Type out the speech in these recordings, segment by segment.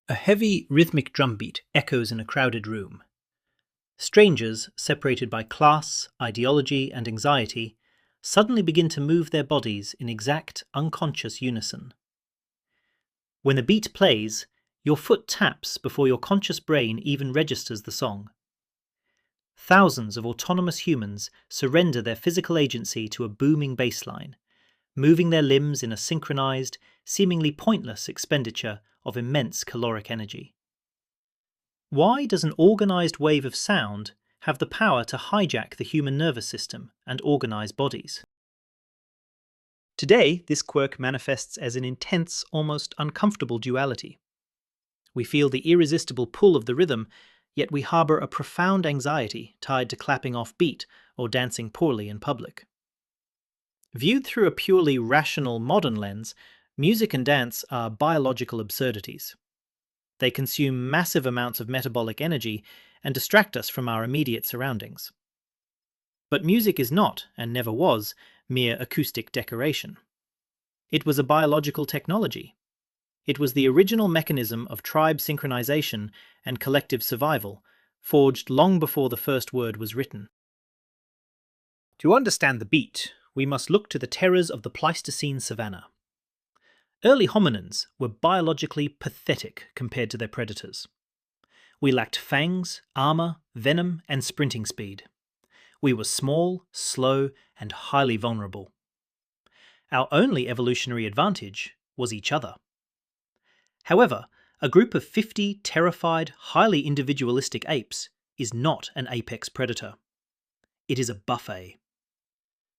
A heavy, rhythmic drumbeat echoes in a crowded room. Strangers, separated by class, ideology, and anxiety, suddenly begin to move their bodies in exact, unconscious unison. When the beat plays, your foot taps before your conscious brain even registers the song. Thousands of autonomous humans surrender their physical agency to a booming bass line, moving their limbs in a synchronized, seemingly pointless expenditure of immense caloric energy. Why does an organized wave of sound have the power to hijack the human nervous system and organize bodies? Today, this quirk manifests as an intense, almost uncomfortable duality. We feel the irresistible pull of the rhythm, yet we harbor a profound anxiety tied to clapping off beat or dancing poorly in public. Viewed through a purely rational modern lens, music and dance are biological absurdities. They consume massive amounts of metabolic energy and distract us from our immediate surroundings. But music is not, and never was, mere acoustic decoration. It was a biological technology. It was the original mechanism of tribe synchronization and collective survival, forged long before the first word was written. To understand the beat, we must look to the terrors of the Pleistocene savannah. Early hominins were biologically pathetic compared to their predators. We lacked fangs, armor, venom, and sprinting speed. We were small, slow, and highly vulnerable. Our only evolutionary advantage was each other. However, a group of 50 terrified, highly individualistic apes is not an apex predator. It is a buffet.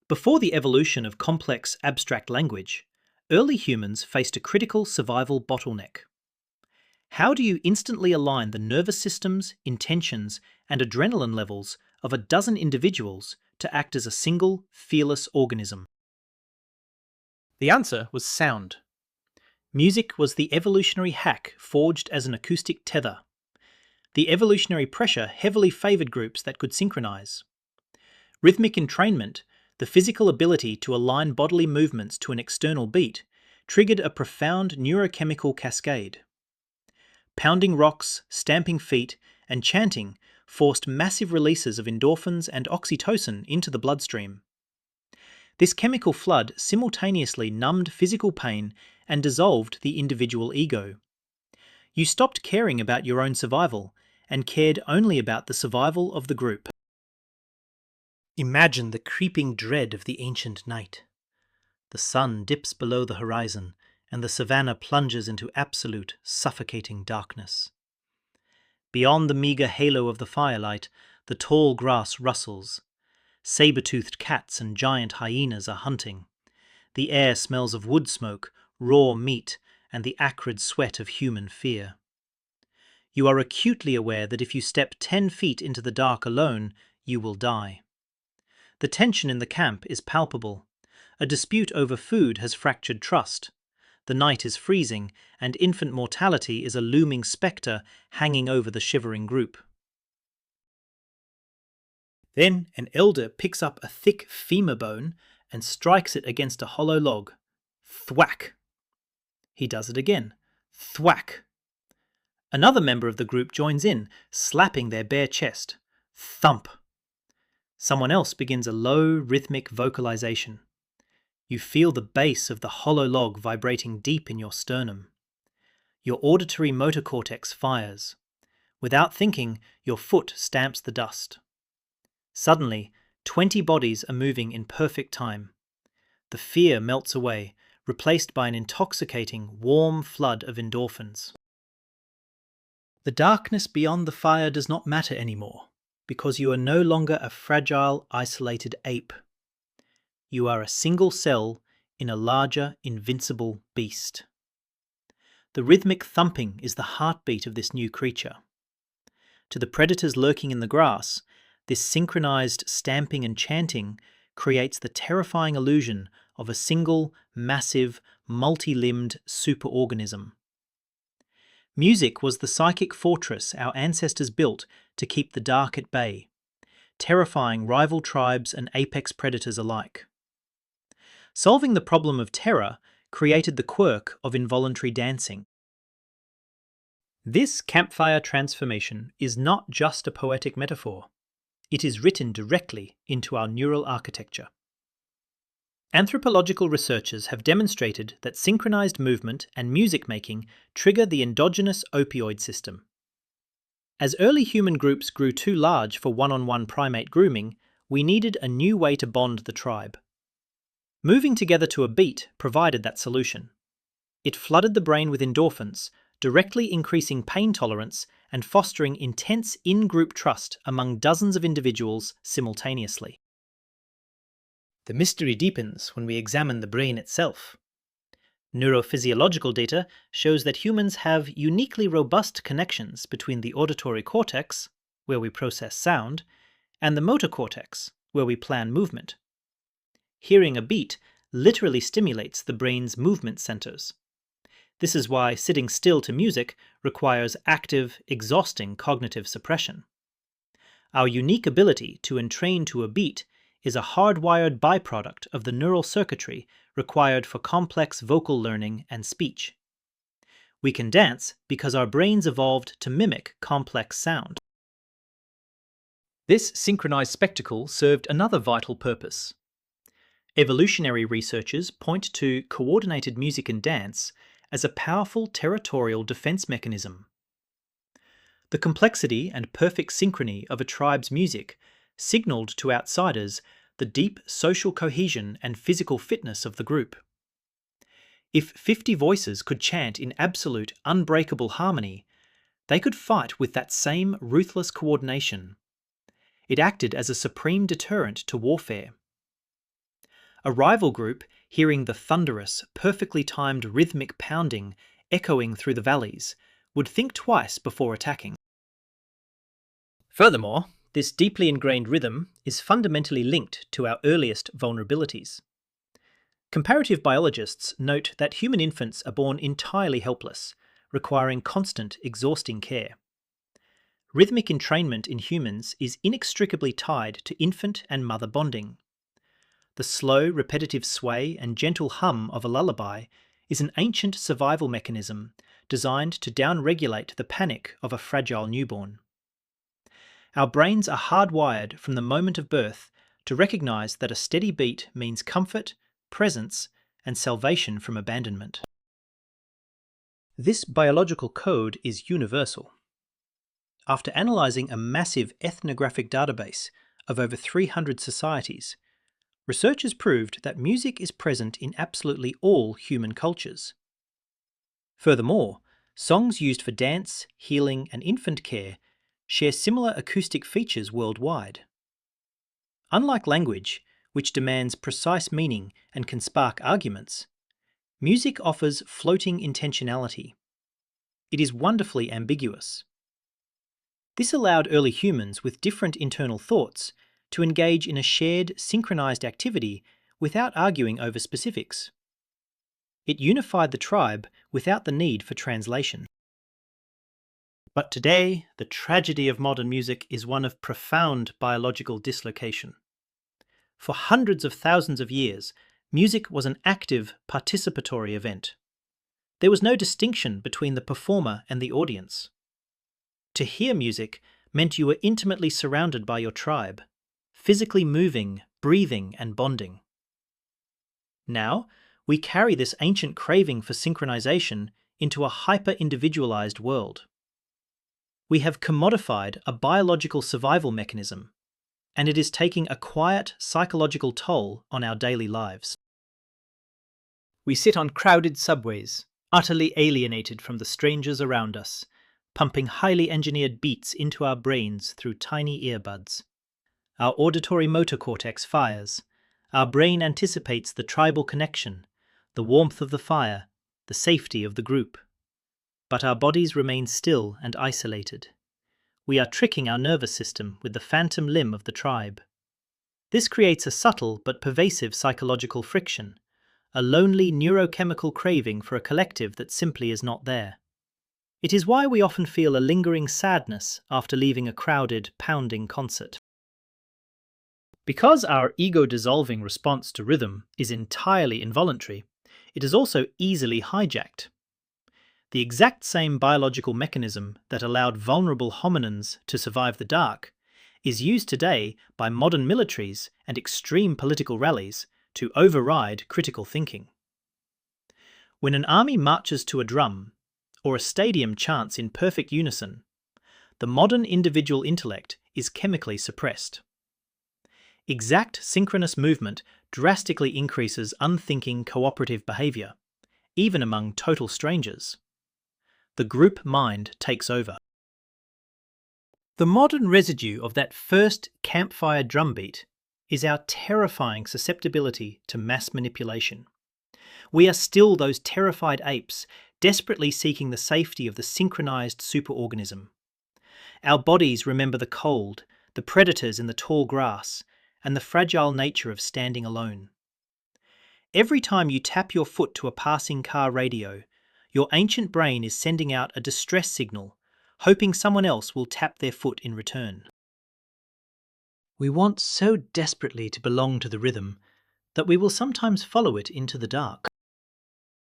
Before the evolution of complex, abstract language, early humans faced a critical survival bottleneck. How do you instantly align the nervous systems, intentions, and adrenaline levels of a dozen individuals to act as a single, fearless organism? The answer was sound. Music was the evolutionary hack forged as an acoustic tether. The evolutionary pressure heavily favoured groups that could synchronize. Rhythmic entrainment, the physical ability to align bodily movements to an external beat, triggered a profound neurochemical cascade. Pounding rocks, stamping feet, and chanting forced massive releases of endorphins and oxytocin into the bloodstream. This chemical flood simultaneously numbed physical pain and dissolved the individual ego. You stopped caring about your own survival and cared only about the survival of the group. Imagine the creeping dread of the ancient night. The sun dips below the horizon, and the savannah plunges into absolute, suffocating darkness. Beyond the meagre halo of the firelight, the tall grass rustles. Saber-toothed cats and giant hyenas are hunting. The air smells of wood smoke, raw meat, and the acrid sweat of human fear. You are acutely aware that if you step 10 feet into the dark alone, you will die. The tension in the camp is palpable. A dispute over food has fractured trust. The night is freezing, and infant mortality is a looming spectre hanging over the shivering group. Then an elder picks up a thick femur bone and strikes it against a hollow log. Thwack! He does it again. Thwack! Another member of the group joins in, slapping their bare chest. Thump! Someone else begins a low, rhythmic vocalization. You feel the base of the hollow log vibrating deep in your sternum. Your auditory motor cortex fires. Without thinking, your foot stamps the dust. Suddenly, 20 bodies are moving in perfect time. The fear melts away, replaced by an intoxicating, warm flood of endorphins. The darkness beyond the fire does not matter anymore, because you are no longer a fragile, isolated ape. You are a single cell in a larger, invincible beast. The rhythmic thumping is the heartbeat of this new creature. To the predators lurking in the grass, this synchronized stamping and chanting creates the terrifying illusion of a single, massive, multi-limbed superorganism. Music was the psychic fortress our ancestors built to keep the dark at bay, terrifying rival tribes and apex predators alike. Solving the problem of terror created the quirk of involuntary dancing. This campfire transformation is not just a poetic metaphor. It is written directly into our neural architecture. Anthropological researchers have demonstrated that synchronized movement and music making trigger the endogenous opioid system. As early human groups grew too large for one-on-one primate grooming, we needed a new way to bond the tribe. Moving together to a beat provided that solution. It flooded the brain with endorphins, directly increasing pain tolerance and fostering intense in-group trust among dozens of individuals simultaneously. The mystery deepens when we examine the brain itself. Neurophysiological data shows that humans have uniquely robust connections between the auditory cortex, where we process sound, and the motor cortex, where we plan movement. Hearing a beat literally stimulates the brain's movement centers. This is why sitting still to music requires active, exhausting cognitive suppression. Our unique ability to entrain to a beat is a hardwired byproduct of the neural circuitry required for complex vocal learning and speech. We can dance because our brains evolved to mimic complex sound. This synchronized spectacle served another vital purpose. Evolutionary researchers point to coordinated music and dance as a powerful territorial defense mechanism. The complexity and perfect synchrony of a tribe's music signaled to outsiders the deep social cohesion and physical fitness of the group. If 50 voices could chant in absolute, unbreakable harmony, they could fight with that same ruthless coordination. It acted as a supreme deterrent to warfare. A rival group, hearing the thunderous, perfectly timed rhythmic pounding echoing through the valleys, would think twice before attacking. Furthermore, this deeply ingrained rhythm is fundamentally linked to our earliest vulnerabilities. Comparative biologists note that human infants are born entirely helpless, requiring constant, exhausting care. Rhythmic entrainment in humans is inextricably tied to infant and mother bonding. The slow, repetitive sway and gentle hum of a lullaby is an ancient survival mechanism designed to downregulate the panic of a fragile newborn. Our brains are hardwired from the moment of birth to recognize that a steady beat means comfort, presence, and salvation from abandonment. This biological code is universal. After analyzing a massive ethnographic database of over 300 societies, researchers proved that music is present in absolutely all human cultures. Furthermore, songs used for dance, healing, and infant care share similar acoustic features worldwide. Unlike language, which demands precise meaning and can spark arguments, music offers floating intentionality. It is wonderfully ambiguous. This allowed early humans with different internal thoughts to engage in a shared, synchronized activity without arguing over specifics. It unified the tribe without the need for translation. But today, the tragedy of modern music is one of profound biological dislocation. For hundreds of thousands of years, music was an active, participatory event. There was no distinction between the performer and the audience. To hear music meant you were intimately surrounded by your tribe, physically moving, breathing, and bonding. Now, we carry this ancient craving for synchronization into a hyper-individualized world. We have commodified a biological survival mechanism, and it is taking a quiet psychological toll on our daily lives. We sit on crowded subways, utterly alienated from the strangers around us, pumping highly engineered beats into our brains through tiny earbuds. Our auditory motor cortex fires. Our brain anticipates the tribal connection, the warmth of the fire, the safety of the group. But our bodies remain still and isolated. We are tricking our nervous system with the phantom limb of the tribe. This creates a subtle but pervasive psychological friction, a lonely neurochemical craving for a collective that simply is not there. It is why we often feel a lingering sadness after leaving a crowded, pounding concert. Because our ego-dissolving response to rhythm is entirely involuntary, it is also easily hijacked. The exact same biological mechanism that allowed vulnerable hominins to survive the dark is used today by modern militaries and extreme political rallies to override critical thinking. When an army marches to a drum, or a stadium chants in perfect unison, the modern individual intellect is chemically suppressed. Exact synchronous movement drastically increases unthinking cooperative behaviour, even among total strangers. The group mind takes over. The modern residue of that first campfire drumbeat is our terrifying susceptibility to mass manipulation. We are still those terrified apes, desperately seeking the safety of the synchronized super-organism. Our bodies remember the cold, the predators in the tall grass, and the fragile nature of standing alone. Every time you tap your foot to a passing car radio, your ancient brain is sending out a distress signal, hoping someone else will tap their foot in return. We want so desperately to belong to the rhythm that we will sometimes follow it into the dark.